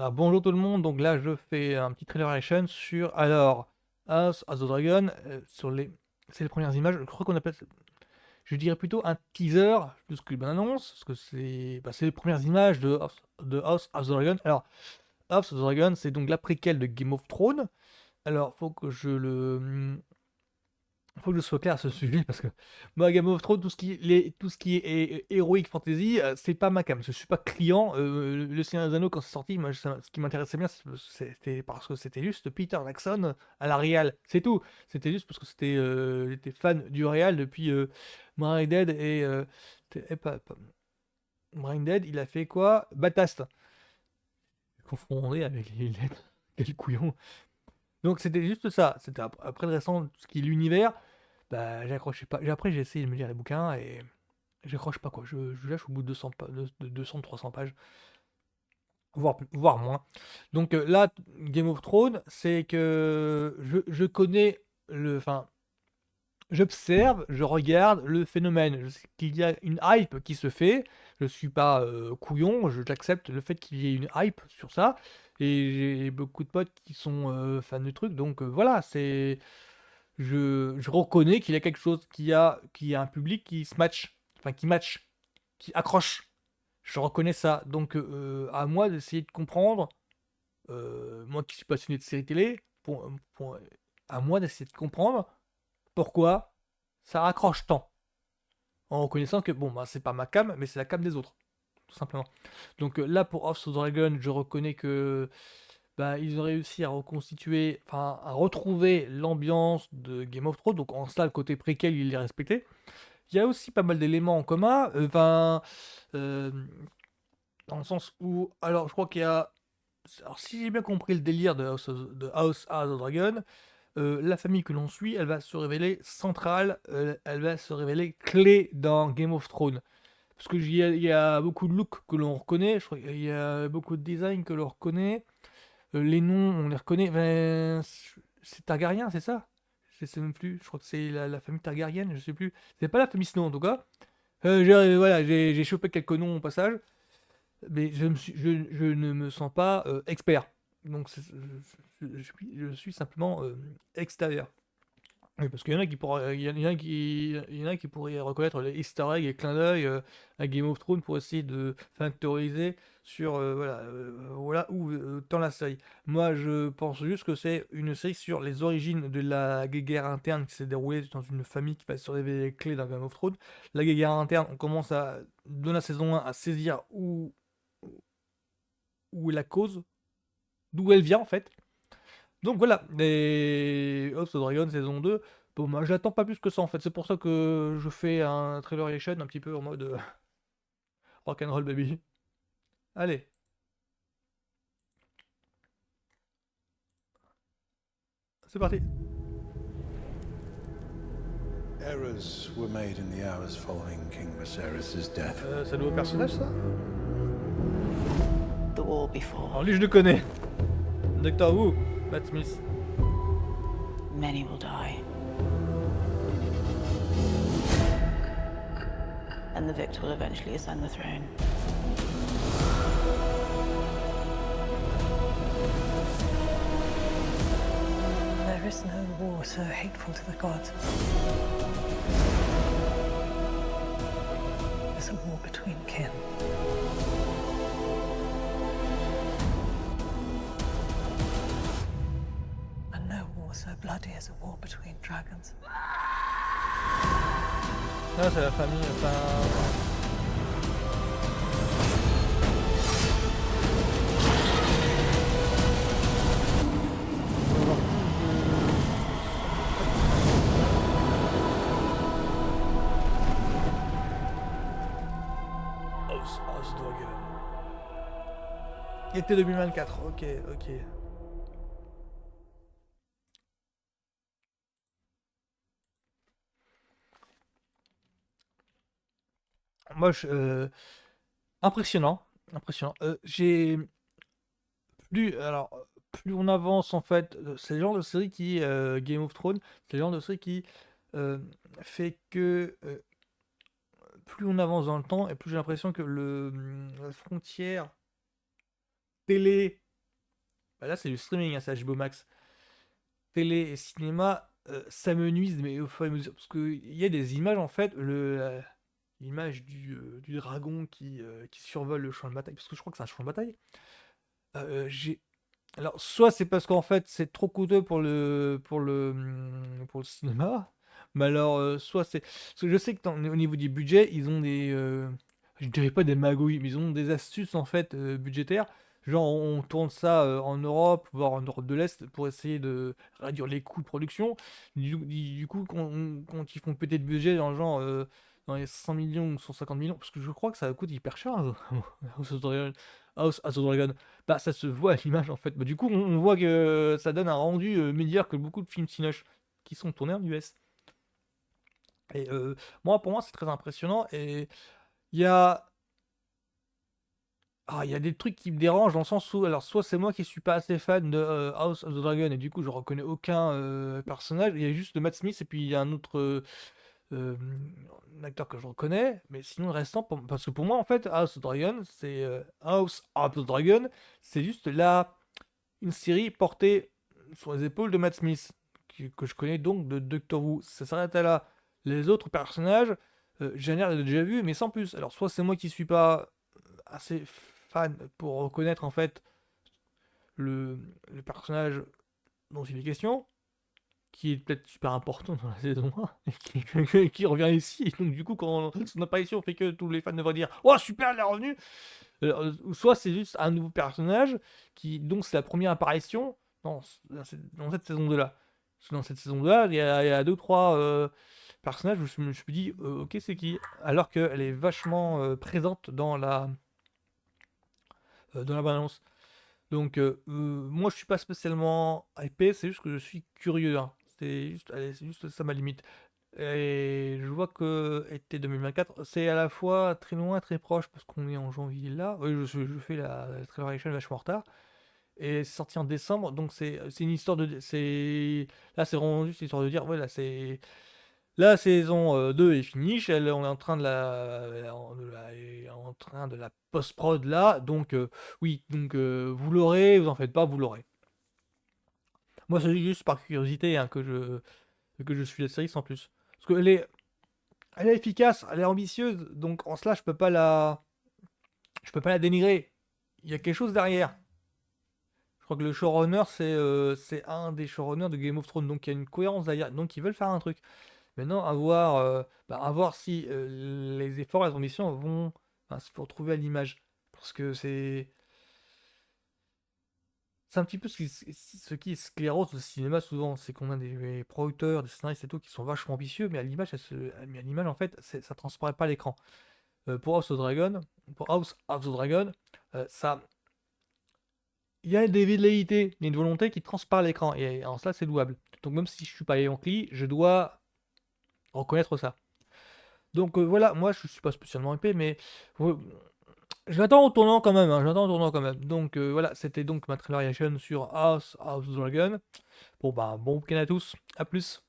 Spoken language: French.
Alors bonjour tout le monde, donc là je fais un petit trailer reaction sur alors House of the Dragon, sur c'est les premières images, je crois qu'on appelle je dirais plutôt un teaser plus qu'une annonce, parce que c'est les premières images de House of the Dragon. Alors House of the Dragon, c'est donc la préquelle de Game of Thrones. Alors faut que je sois clair à ce sujet parce que moi, Game of Thrones, tout ce qui est Heroic Fantasy, c'est pas ma cam. Je suis pas client. Le Seigneur des Anneaux, quand c'est sorti, moi, ce qui m'intéressait bien, c'était parce que c'était juste Peter Jackson à la Real. C'est tout. C'était juste parce que j'étais fan du Real depuis Brain Dead Brain Dead, il a fait quoi? Batast. Confondé avec les lettres. Quel couillon. Donc c'était juste ça. C'était après le restant, ce qui est l'univers. Bah, j'accrochais pas. Après, j'ai essayé de me lire les bouquins et j'accroche pas quoi. Je lâche au bout de 200-300 pages, voire moins. Donc là, Game of Thrones, c'est que je connais enfin, j'observe, je regarde le phénomène. Je sais qu'il y a une hype qui se fait. Je suis pas couillon, j'accepte le fait qu'il y ait une hype sur ça. Et j'ai beaucoup de potes qui sont fans du truc. Donc voilà, je reconnais qu'il y a quelque chose qui a un public qui se match, enfin qui match, qui accroche. Je reconnais ça. Donc à moi d'essayer de comprendre, moi qui suis passionné de séries télé, à moi d'essayer de comprendre pourquoi ça accroche tant. En reconnaissant que bon bah c'est pas ma cam, mais c'est la cam des autres, tout simplement. Donc là pour House of Dragon, je reconnais que bah, ils ont réussi à reconstituer, enfin à retrouver l'ambiance de Game of Thrones, donc en cela le côté préquel il est respecté. Il y a aussi pas mal d'éléments en commun, euh, dans le sens où, alors je crois qu'il y a, alors si j'ai bien compris le délire de House of the Dragon, la famille que l'on suit, elle va se révéler centrale, elle va se révéler clé dans Game of Thrones. Parce que il y a beaucoup de looks que l'on reconnaît, je crois qu'il y a beaucoup de designs que l'on reconnaît. Les noms, on les reconnaît. Ben, c'est Targaryen, c'est ça? Je sais même plus. Je crois que c'est la famille Targaryen, je sais plus. C'est pas la famille Snow en tout cas. Voilà, j'ai chopé quelques noms au passage, mais je ne me sens pas expert. Donc je suis simplement extérieur. Oui, parce qu'il y en a qui pourraient, il y en a il y en a qui pourraient reconnaître les Easter eggs et clins d'œil à Game of Thrones pour essayer de factoriser sur voilà où dans la série. Moi, je pense juste que c'est une série sur les origines de la guerre interne qui s'est déroulée dans une famille qui va se révéler clé dans Game of Thrones. La guerre interne, on commence à dans la saison 1 à saisir où est la cause, d'où elle vient en fait. Donc voilà, et House of Dragon saison 2, bon moi j'attends pas plus que ça en fait, c'est pour ça que je fais un trailer reaction un petit peu en mode rock'n'roll baby. Allez, c'est parti. Errors were made in the hours following King Viserys' death. C'est un nouveau personnage ça? The war before. Alors lui je le connais. Doctor Who, Matt Smith. Many will die. And the victor will eventually ascend the throne. There is no war so hateful to the gods. It's a war between kin. And no war so bloody as a war between dragons. Là c'est la famille, enfin... House Dragon. Été 2024, ok, ok. Moi, impressionnant, impressionnant. Alors, plus on avance en fait, c'est le genre de série qui, Game of Thrones, c'est le genre de série qui euh, fait que plus on avance dans le temps et plus j'ai l'impression que la frontière télé Bah là, c'est du streaming, hein, c'est HBO Max. Télé et cinéma, ça me nuise, mais au fur et à mesure. Parce qu'il y a des images, en fait, l'image du dragon qui survole le champ de bataille, parce que je crois que c'est un champ de bataille. J'ai Alors, soit c'est parce qu'en fait, c'est trop coûteux pour le cinéma, mais alors, soit c'est parce que je sais que au niveau du budget, ils ont je dirais pas des magouilles, mais ils ont des astuces, en fait, budgétaires. Genre, on tourne ça, en Europe, voire en Europe de l'Est, pour essayer de réduire les coûts de production. Du coup, quand ils font péter le budget dans le genre, dans les 100 millions ou 150 millions, parce que je crois que ça coûte hyper cher, House of Dragon, House of Dragon. Bah, ça se voit à l'image, en fait. Bah, du coup, on voit que ça donne un rendu meilleur que beaucoup de films Cinoche qui sont tournés en US. Et pour moi, c'est très impressionnant. Et il y a, il y a des trucs qui me dérangent dans le sens où, alors, soit c'est moi qui suis pas assez fan de House of the Dragon et du coup, je reconnais aucun personnage. Il y a juste Matt Smith et puis il y a un autre euh, un acteur que je reconnais. Mais sinon, le restant, parce que pour moi, en fait, House of Dragon, c'est House of the Dragon, c'est juste là une série portée sur les épaules de Matt Smith, que je connais donc de Doctor Who. Ça s'arrête à là. Les autres personnages, j'ai l'air de déjà vu, mais sans plus. Alors, soit c'est moi qui suis pas assez fan pour reconnaître en fait le personnage dont il est question, qui est peut-être super important dans la saison 1, et qui revient ici. Et donc, du coup, quand son apparition fait que tous les fans devraient dire oh super, il est revenu. Ou soit c'est juste un nouveau personnage donc c'est la première apparition dans cette saison 2 là. Parce que dans cette saison 2 là, il y a 2-3 personnages où je me suis dit ok, c'est qui? Alors qu'elle est vachement présente dans la balance. Donc moi je suis pas spécialement hypé, c'est juste que je suis curieux, hein. C'est juste ça ma limite. Et je vois que été 2024, c'est à la fois très loin, très proche, parce qu'on est en janvier là. Oui, je fais la Trailer Reaction vachement en retard. Et c'est sorti en décembre, donc c'est une histoire de. Là, c'est vraiment juste histoire de dire, voilà, c'est. La saison 2 est finie, on est en train en train de la post-prod là, donc oui, donc vous l'aurez, vous en faites pas, vous l'aurez. Moi, c'est juste par curiosité, hein, que je suis la série sans plus. Parce elle est efficace, elle est ambitieuse, donc en cela, je peux pas la dénigrer. Il y a quelque chose derrière. Je crois que le showrunner, c'est un des showrunners de Game of Thrones, donc il y a une cohérence derrière, donc ils veulent faire un truc. Maintenant, à voir si les efforts et les ambitions vont se retrouver à l'image. Parce que c'est un petit peu ce qui sclérose le cinéma souvent, c'est qu'on a des producteurs, des scénaristes et tout qui sont vachement ambitieux, mais à l'image, en fait, ça transparaît pas à l'écran. Pour House of Dragon, pour House of the Dragon, ça, il y a des velléités, il y a une volonté qui transparaît à l'écran, et en cela, c'est louable. Donc même si je suis pas Yankee, je dois reconnaître ça. Donc voilà, moi je suis pas spécialement épais, mais euh, je l'attends au tournant quand même, hein, je l'attends au tournant quand même. Donc voilà, c'était donc ma trailer reaction sur House of the Dragon. Bon week-end à tous, à plus.